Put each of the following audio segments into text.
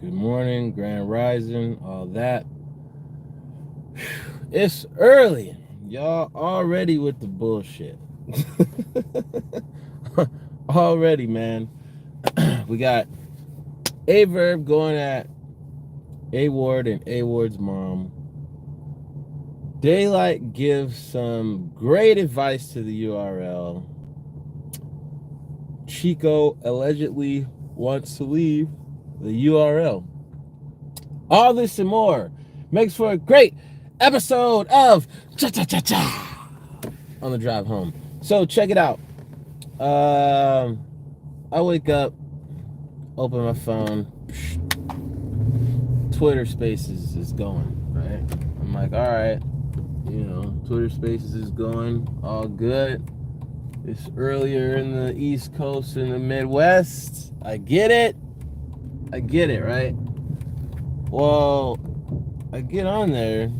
Good morning, grand rising, all that. It's early. Y'all already with the bullshit. Already, man. We got a verb going at A Ward and A Ward's mom. Daylyt gives some great advice to the URL. Chico allegedly wants to leave the URL. All this and more makes for a great episode of Cha Cha Cha Cha on the drive home. So check it out. I wake up, open my phone, Twitter Spaces is going, right? I'm like, all right, Twitter Spaces is going, all good. It's earlier in the East Coast and the Midwest. I get it, right? Well, I get on there,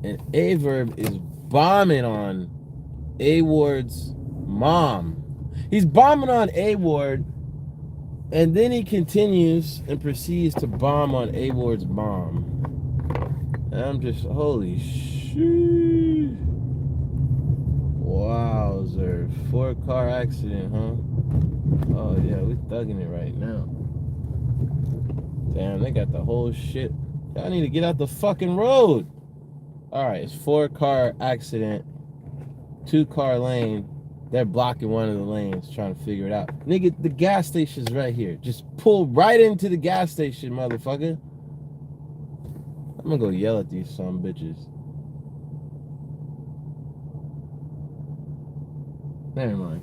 and A Verb is bombing on A Ward's mom. He's bombing on A Ward, and then he continues and proceeds to bomb on A Ward's mom. And I'm just, holy shit. Wowzer. 4-car accident, huh? Oh, yeah, we thugging it right now. Damn, they got the whole shit. Y'all need to get out the fucking road. Alright, it's 4-car accident. 2-car lane. They're blocking one of the lanes, trying to figure it out. Nigga, the gas station's right here. Just pull right into the gas station, motherfucker. I'm gonna go yell at these some bitches. Never mind.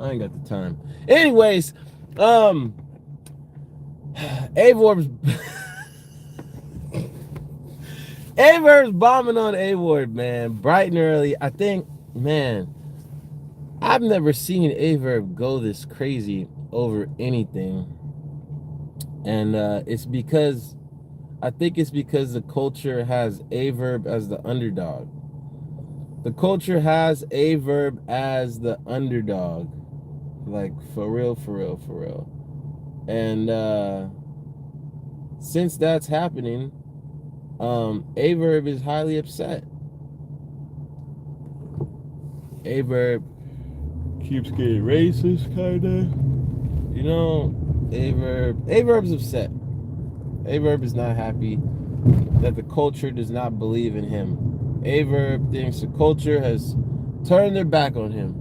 I ain't got the time. Anyways, A-Verb's A-Verb's bombing on A-Ward, man. Bright and early. I think, man, I've never seen A-Verb go this crazy over anything. And I think it's because the culture has A-Verb as the underdog. The culture has A-Verb as the underdog. Like, for real. And since that's happening, A-Verb is highly upset. A-Verb keeps getting racist, kinda. A-Verb's upset. A-Verb is not happy that the culture does not believe in him. A-Verb thinks the culture has turned their back on him.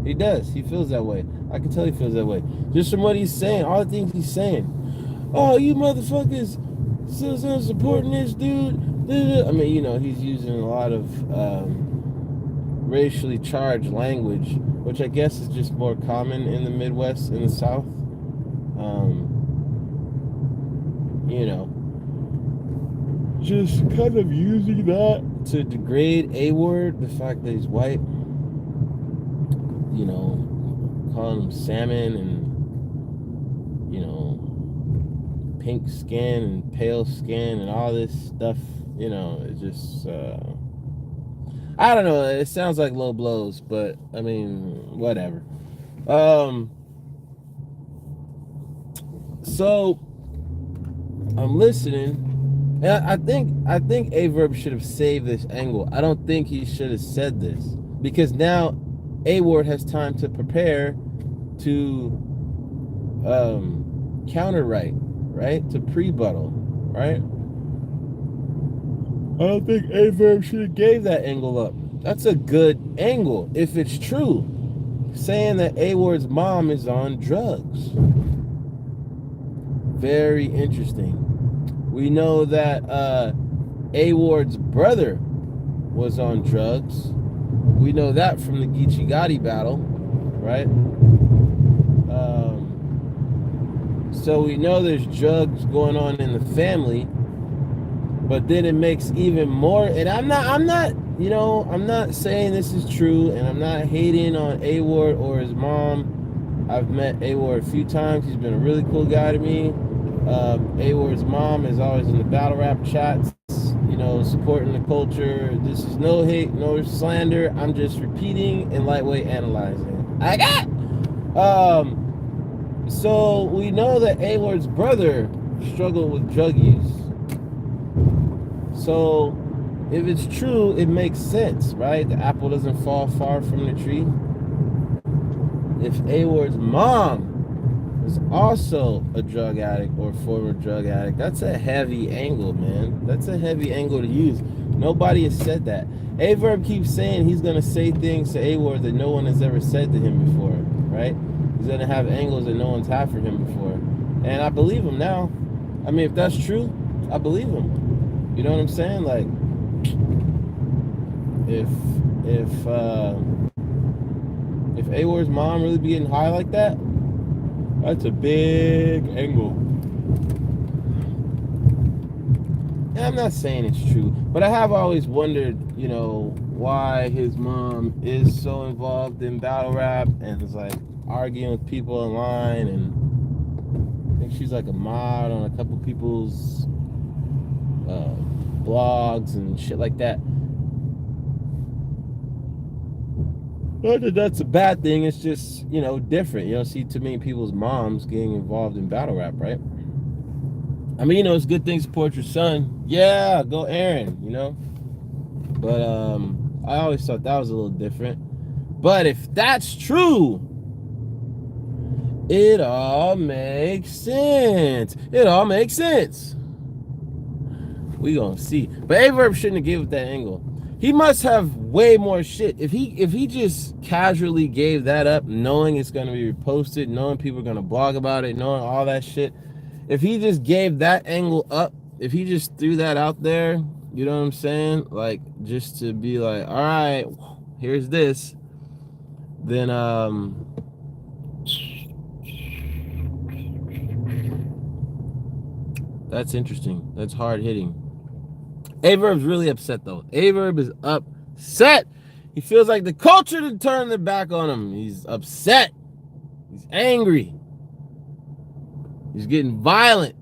He does. He feels that way. I can tell he feels that way. Just from what he's saying, all the things he's saying. Oh, you motherfuckers still supporting this dude. I mean, he's using a lot of racially charged language, which I guess is just more common in the Midwest and the South. Just kind of using that to degrade A-Ward, the fact that he's white. Calling him salmon and, pink skin and pale skin and all this stuff, it's just, I don't know, it sounds like low blows, but, I mean, whatever. So, I'm listening, and I think A-Verb should have saved this angle. I don't think he should have said this, because now A-Ward has time to prepare to counter-right, right? To pre-buttal, right? I don't think A-Verb should have gave that angle up. That's a good angle, if it's true. Saying that A-Ward's mom is on drugs. Very interesting. We know that A-Ward's brother was on drugs. We know that from the Geechee Gotti battle, right? So we know there's drugs going on in the family, but then it makes even more. And I'm not saying this is true, and I'm not hating on A-Ward or his mom. I've met A-Ward a few times. He's been a really cool guy to me. A-Ward's mom is always in the battle rap chats, supporting the culture. This is no hate, no slander. I'm just repeating and lightweight analyzing. I got. So we know that A-Ward's brother struggle with drug use. So if it's true, it makes sense, right? The apple doesn't fall far from the tree. If A-Ward's mom is also a drug addict or former drug addict, that's a heavy angle, man. That's a heavy angle to use. Nobody has said that. Verb keeps saying he's going to say things to A-Ward that no one has ever said to him before, right? He's going to have angles that no one's had for him before. And I believe him now. I mean, if that's true, I believe him. You know what I'm saying? Like, if A-Ward's mom really be getting high like that, that's a big angle. And I'm not saying it's true, but I have always wondered, you know, why his mom is so involved in battle rap and is like arguing with people online, and I think she's like a mod on a couple people's blogs and shit like that. Not that that's a bad thing, it's just, you know, different. You don't see too many people's moms getting involved in battle rap, right? I mean, you know, it's a good thing to support your son. Yeah, go Aaron, you know? But I always thought that was a little different. But if that's true, it all makes sense. It all makes sense. We gonna see. But A-Verb shouldn't have given that angle. He must have way more shit. If he just casually gave that up, knowing it's gonna be reposted, knowing people are gonna blog about it, knowing all that shit, if he just gave that angle up, if he just threw that out there, you know what I'm saying? Like, just to be like, all right, here's this, then that's interesting. That's hard hitting. A-Verb's really upset though. A-Verb is upset. He feels like the culture to turn their back on him. He's upset. He's angry. He's getting violent.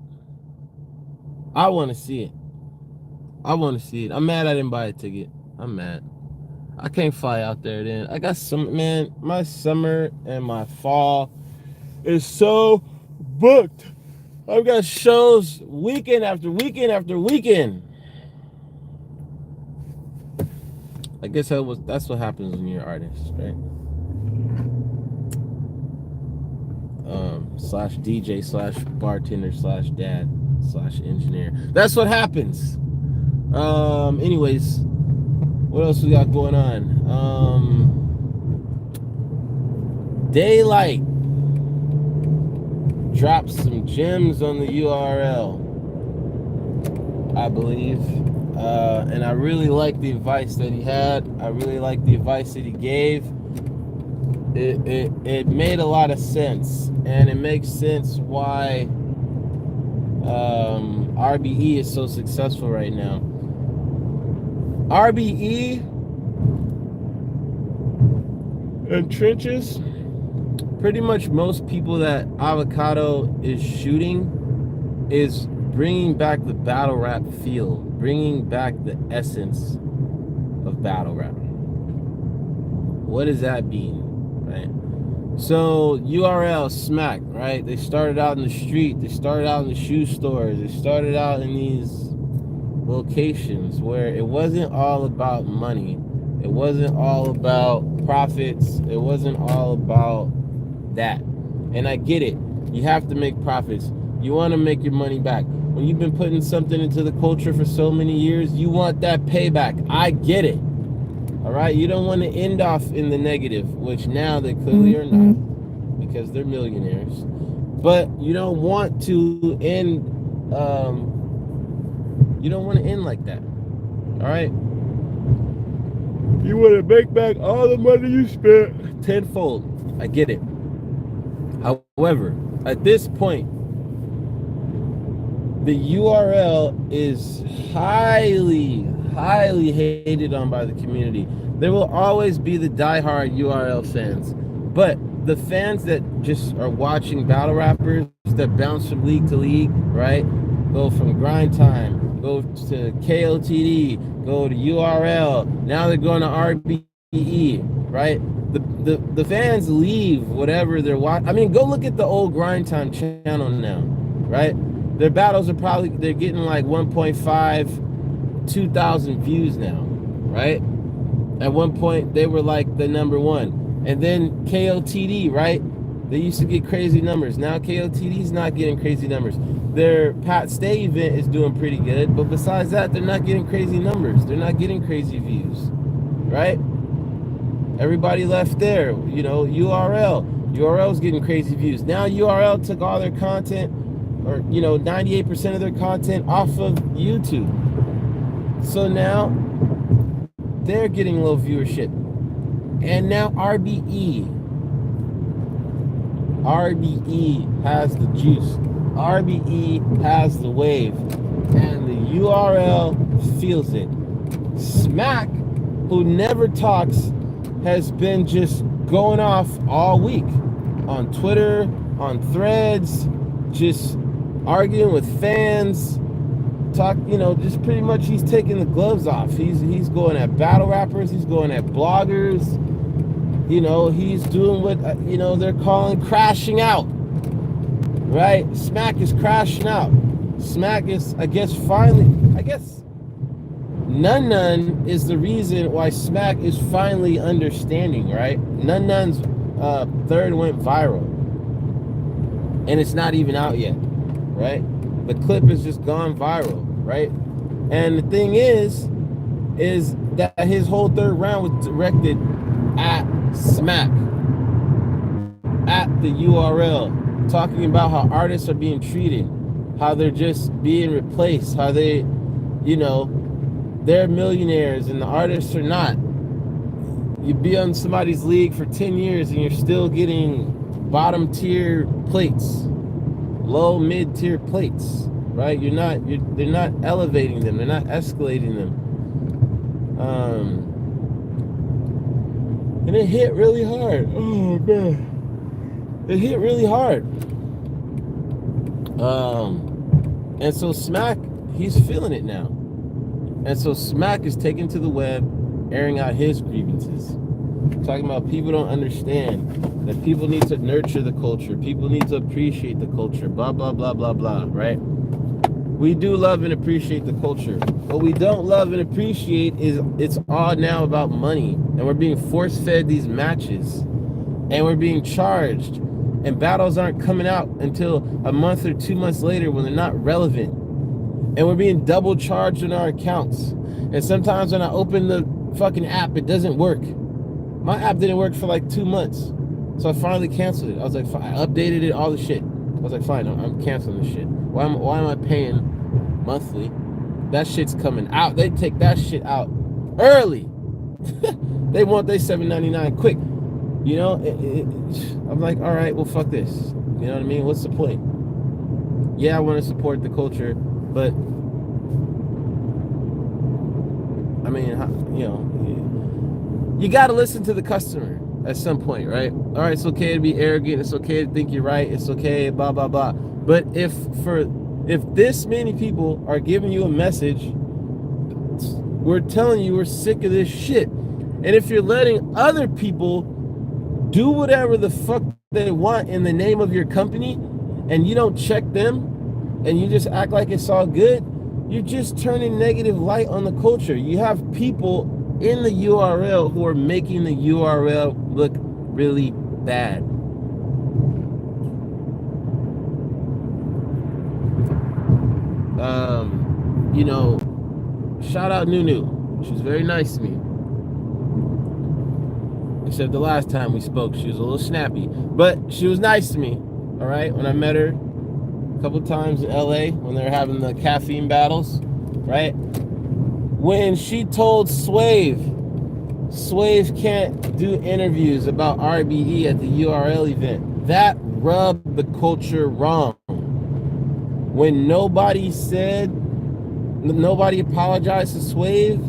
I want to see it. I want to see it. I'm mad I didn't buy a ticket. I'm mad. I can't fly out there then. I got some, man, my summer and my fall is so booked. I've got shows weekend after weekend after weekend. I guess that's what happens when you're an artist, right? Slash DJ slash bartender slash dad slash engineer. That's what happens. Anyways, what else we got going on? Daylyt dropped some gems on the URL, I believe. And I really like the advice that he had. I really like the advice that he gave. It made a lot of sense, and it makes sense why RBE is so successful right now. RBE and trenches, pretty much most people that Avocado is shooting is bringing back the battle rap feel, bringing back the essence of battle rap. What does that mean, right? So URL smack, right? They started out in the street, they started out in the shoe stores, they started out in these locations where it wasn't all about money, it wasn't all about profits, it wasn't all about that. And I get it, you have to make profits, you want to make your money back. When you've been putting something into the culture for so many years, you want that payback. I get it. All right, you don't want to end off in the negative, which now they clearly are not, because they're millionaires. But you don't want to end. You don't want to end like that. All right. You want to make back all the money you spent tenfold. I get it. However, at this point, the URL is highly hated on by the community. There will always be the diehard URL fans, but the fans that just are watching battle rappers that bounce from league to league, right? Go from grind time, go to KOTD, go to URL. Now they're going to RBE, right? The fans leave whatever they're watching. I mean, go look at the old grind time channel now, right? Their battles are probably, they're getting like 1.5, 2,000 views now, right? At one point, they were like the #1. And then KOTD, right? They used to get crazy numbers. Now KOTD's not getting crazy numbers. Their Pat Stay event is doing pretty good, but besides that, they're not getting crazy numbers. They're not getting crazy views, right? Everybody left there. You know, URL's getting crazy views. Now URL took all their content, or 98% of their content off of YouTube. So now they're getting low viewership. And now RBE has the juice. RBE has the wave. And the URL feels it. Smack, who never talks, has been just going off all week on Twitter, on Threads, just arguing with fans. Just pretty much he's taking the gloves off. He's going at battle rappers. He's going at bloggers. He's doing what they're calling crashing out. Right? Smack is crashing out. Smack is, I guess Nun is the reason why Smack is finally understanding, right? Nun's third went viral. And it's not even out yet, right? The clip has just gone viral, right? And the thing is that his whole third round was directed at Smack, at the URL, talking about how artists are being treated, how they're just being replaced, how they're millionaires and the artists are not. You be on somebody's league for 10 years and you're still getting bottom tier plates, low mid tier plates, right? They're not elevating them, they're not escalating them. And it hit really hard. Oh man, it hit really hard. And so Smack, he's feeling it now. And so Smack is taken to the web, airing out his grievances. Talking about people don't understand, that people need to nurture the culture. People need to appreciate the culture, blah, blah, blah, blah, blah, right? We do love and appreciate the culture. What we don't love and appreciate is it's all now about money. And we're being force-fed these matches. And we're being charged. And battles aren't coming out until a month or 2 months later when they're not relevant. And we're being double charged on our accounts. And sometimes when I open the fucking app, it doesn't work. My app didn't work for like 2 months. So I finally canceled it. I was like, I updated it, all the shit. I was like, fine, I'm canceling this shit. Why am I paying monthly? That shit's coming out. They take that shit out early. They want their $7.99 quick. I'm like, all right, well, fuck this. You know what I mean? What's the point? Yeah, I want to support the culture, but I mean, you got to listen to the customer at some point, right? All right, it's okay to be arrogant. It's okay to think you're right. It's okay, blah, blah, blah. But if this many people are giving you a message, we're telling you we're sick of this shit. And if you're letting other people do whatever the fuck they want in the name of your company, and you don't check them, and you just act like it's all good, you're just turning negative light on the culture. You have people in the URL who are making the URL look really bad. Shout out Nunu. She was very nice to me. Except the last time we spoke, she was a little snappy. But she was nice to me, all right? When I met her a couple times in LA, when they were having the caffeine battles, right? When she told Swave can't do interviews about RBE at the URL event, that rubbed the culture wrong. When nobody apologized to Swave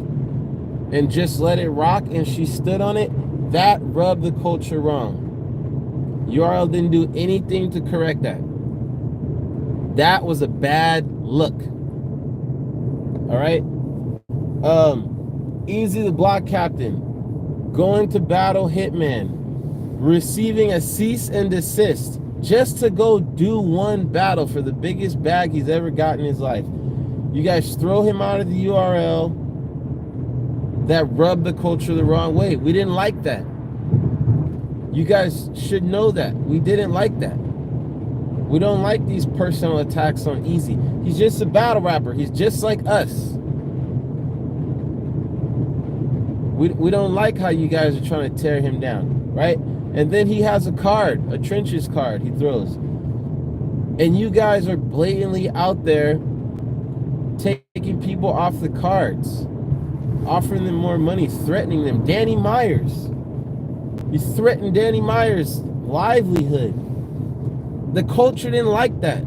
and just let it rock and she stood on it, that rubbed the culture wrong. URL didn't do anything to correct that. That was a bad look. All right? Easy the Block Captain, going to battle Hitman, receiving a cease and desist just to go do one battle for the biggest bag he's ever gotten in his life. You guys throw him out of the URL. That rubbed the culture the wrong way. We didn't like that. You guys should know that. We didn't like that. We don't like these personal attacks on Easy. He's just a battle rapper. He's just like us. We don't like how you guys are trying to tear him down, right? And then he has a card, a trenches card he throws. And you guys are blatantly out there taking people off the cards, offering them more money, threatening them. Danny Myers. You threatened Danny Myers' livelihood. The culture didn't like that.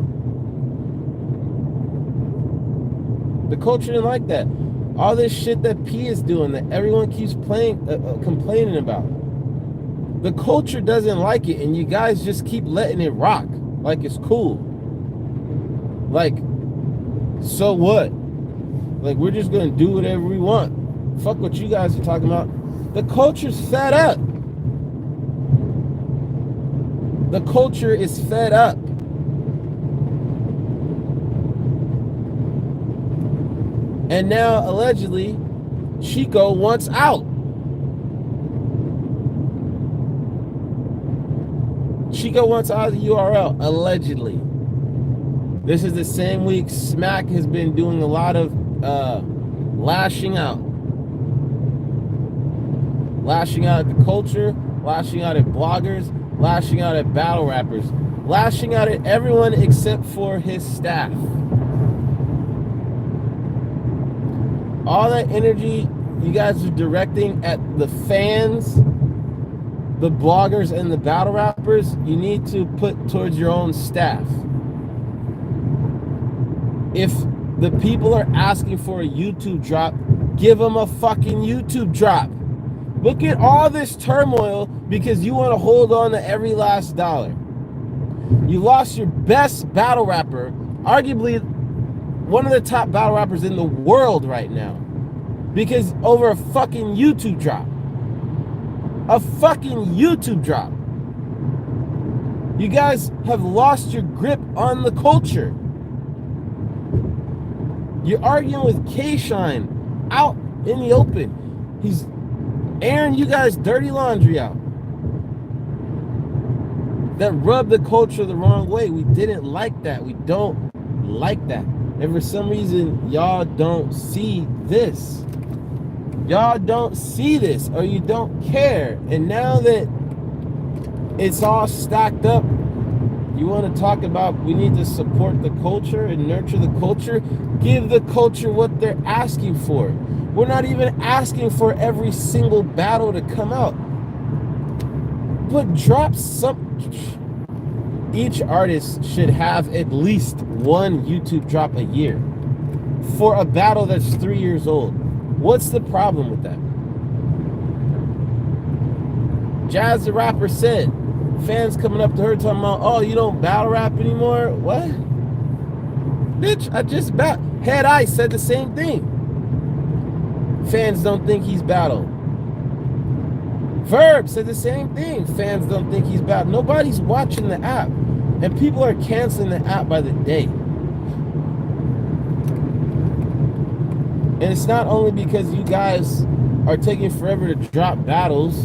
The culture didn't like that. All this shit that P is doing that everyone keeps complaining about. The culture doesn't like it, and you guys just keep letting it rock like it's cool. Like, so what? Like, we're just gonna do whatever we want. Fuck what you guys are talking about. The culture's fed up. The culture is fed up. And now, allegedly, Chico wants out. Chico wants out of the URL, allegedly. This is the same week Smack has been doing a lot of lashing out. Lashing out at the culture, lashing out at bloggers, lashing out at battle rappers, lashing out at everyone except for his staff. All that energy you guys are directing at the fans, the bloggers, and the battle rappers, you need to put towards your own staff. If the people are asking for a YouTube drop, give them a fucking YouTube drop. Look at all this turmoil because you want to hold on to every last dollar. You lost your best battle rapper, arguably one of the top battle rappers in the world right now, because over a fucking YouTube drop. A fucking YouTube drop. You guys have lost your grip on the culture. You're arguing with K-Shine out in the open. He's airing you guys dirty laundry out. That rubbed the culture the wrong way. We didn't like that. We don't like that. And for some reason, y'all don't see this. Y'all don't see this, or you don't care. And now that it's all stacked up, you want to talk about we need to support the culture and nurture the culture. Give the culture what they're asking for. We're not even asking for every single battle to come out. But drop some. Each artist should have at least one YouTube drop a year for a battle that's 3 years old. What's the problem with that? Jazz the rapper said, fans coming up to her talking about, oh, you don't battle rap anymore? What? Bitch, I just battle. Head Ice said the same thing. Fans don't think he's battled. Verb said the same thing. Fans don't think he's battled. Nobody's watching the app. And people are canceling the app by the day. And it's not only because you guys are taking forever to drop battles,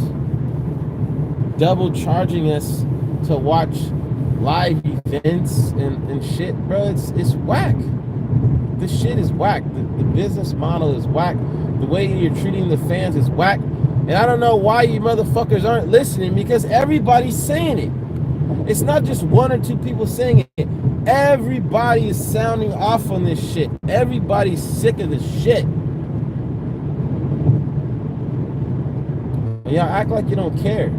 double charging us to watch live events and shit, bro. It's whack. This shit is whack. The business model is whack. The way you're treating the fans is whack. And I don't know why you motherfuckers aren't listening, because everybody's saying it. It's not just one or two people saying it. Everybody is sounding off on this shit. Everybody's sick of this shit. And y'all act like you don't care.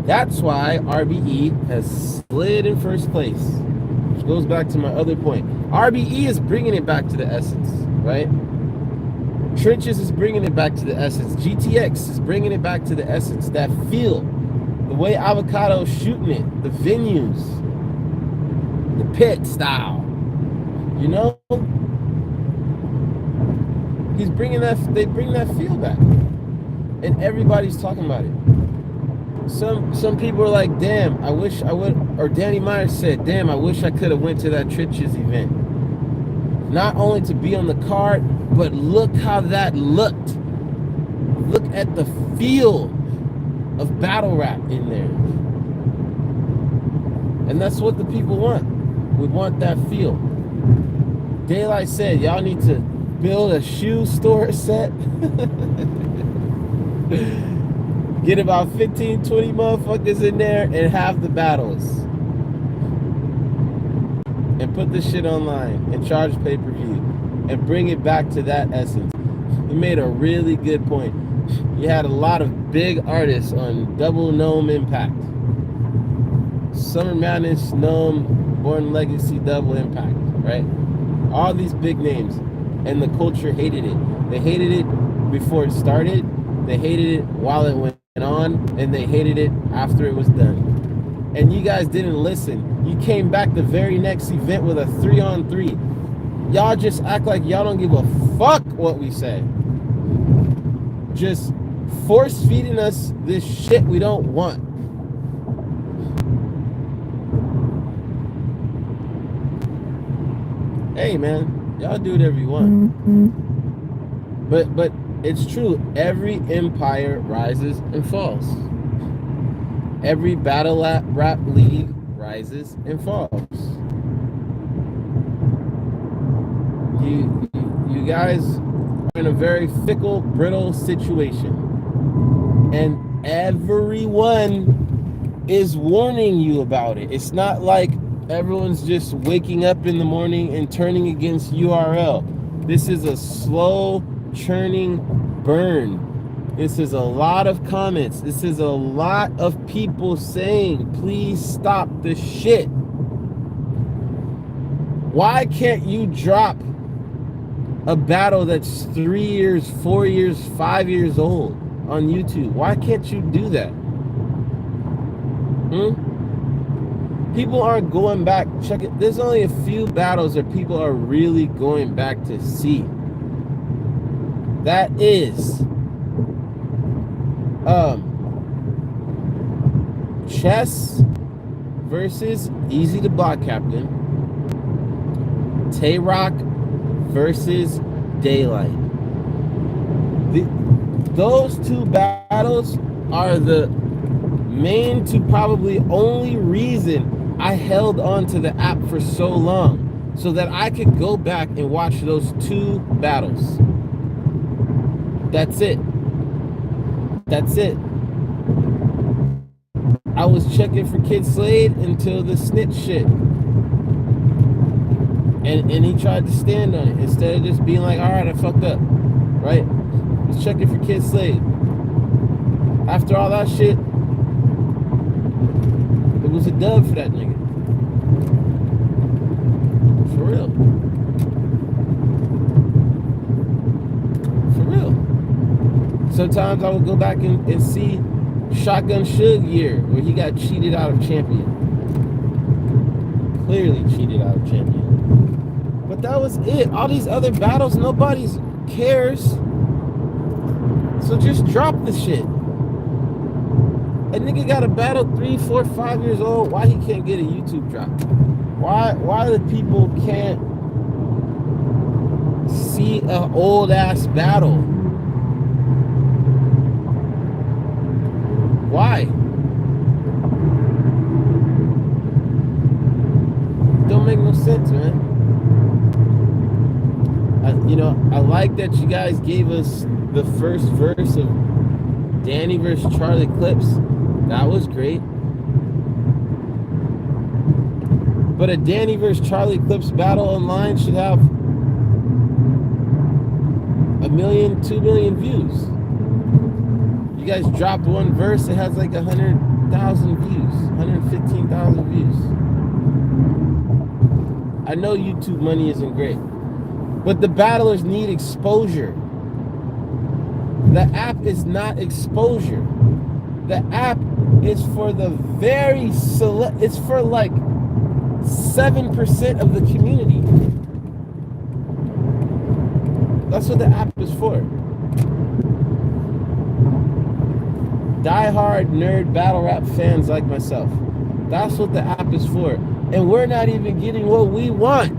That's why RBE has slid in first place. Which goes back to my other point. RBE is bringing it back to the essence, right? Trenches is bringing it back to the essence. GTX is bringing it back to the essence. That feel. The way Avocado's shooting it. The venues. The pit style. You know? He's bringing that, they bring that feel back. And everybody's talking about it. some people are like, damn, I wish I would, or Danny Myers said, damn, I wish I could have went to that Tritches event. Not only to be on the card, but look how that looked. Look at the feel of battle rap in there. And that's what the people want. We want that feel. Daylyt said, y'all need to build a shoe store set. Get about 15, 20 motherfuckers in there and have the battles. And put this shit online and charge pay-per-view and bring it back to that essence. He made a really good point. You had a lot of big artists on Double Gnome Impact. Summer Madness, Gnome, Born Legacy, Double Impact, right? All these big names. And the culture hated it. They hated it before it started. They hated it while it went on. And they hated it after it was done. And you guys didn't listen. You came back the very next event with a 3-on-3. Y'all just act like y'all don't give a fuck what we say. Just force feeding us this shit we don't want. Hey man, y'all do whatever you want. But it's true. Every empire rises and falls. Every battle rap league rises and falls. You guys are in a very fickle, brittle situation. And everyone is warning you about it. It's not like everyone's just waking up in the morning and turning against URL. This is a slow churning burn. This is a lot of comments. This is a lot of people saying, please stop the shit. Why can't you drop a battle that's 3 years, 4 years, 5 years old on YouTube? Why can't you do that? People aren't going back. Check it. There's only a few battles that people are really going back to see. That is Chess versus Easy the Bot Captain. Tay-Rock versus Daylyt. Those two battles are the main to probably only reason I held on to the app for so long, so that I could go back and watch those two battles. That's it. That's it. I was checking for Kid Slade until the snitch shit. And he tried to stand on it instead of just being like, all right, I fucked up. Right? I was checking for Kid Slade. After all that shit, it was a dub for that nigga. For real. For real. Sometimes I would go back and see Shotgun Suge year where he got cheated out of champion. Clearly cheated out of champion. But that was it. All these other battles, nobody cares. So just drop the shit. A nigga got a battle 3, 4, 5 years old. Why he can't get a YouTube drop? Why the people can't see an old ass battle? Why? Don't make no sense, man. I like that you guys gave us the first verse of Danny versus Charlie Clips. That was great. But a Danny versus Charlie Clips battle online should have 1 million, 2 million views. You guys dropped one verse, it has like 100,000 views, 115,000 views. I know YouTube money isn't great, but the battlers need exposure. The app is not exposure. The app is for the very select, it's for like 7% of the community. That's what the app is for. diehard nerd battle rap fans like myself. That's what the app is for. And we're not even getting what we want.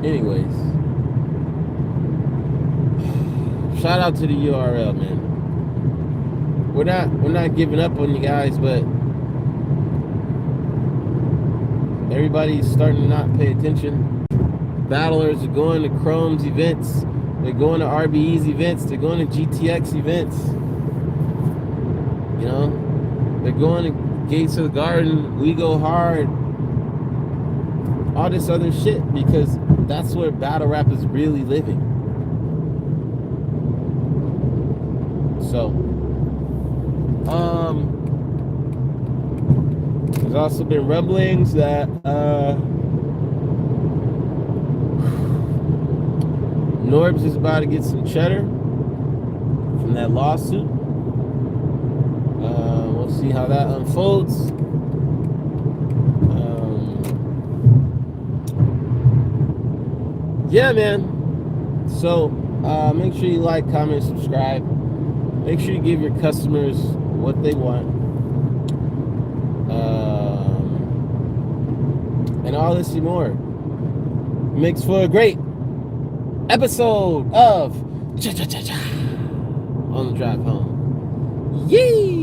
Anyways, shout out to the URL, man. We're not giving up on you guys, but everybody's starting to not pay attention. Battlers are going to Chrome's events. They're going to RBE's events. They're going to GTX events. You know, they're going to Gates of the Garden. We Go Hard. All this other shit, because that's where battle rap is really living. So, there's also been rumblings that Norbs is about to get some cheddar from that lawsuit. We'll see how that unfolds. Yeah, man. So make sure you like, comment, subscribe. Make sure you give your customers what they want. And all this and more makes for a great episode of Cha Cha Cha Cha on the drive home. Yee!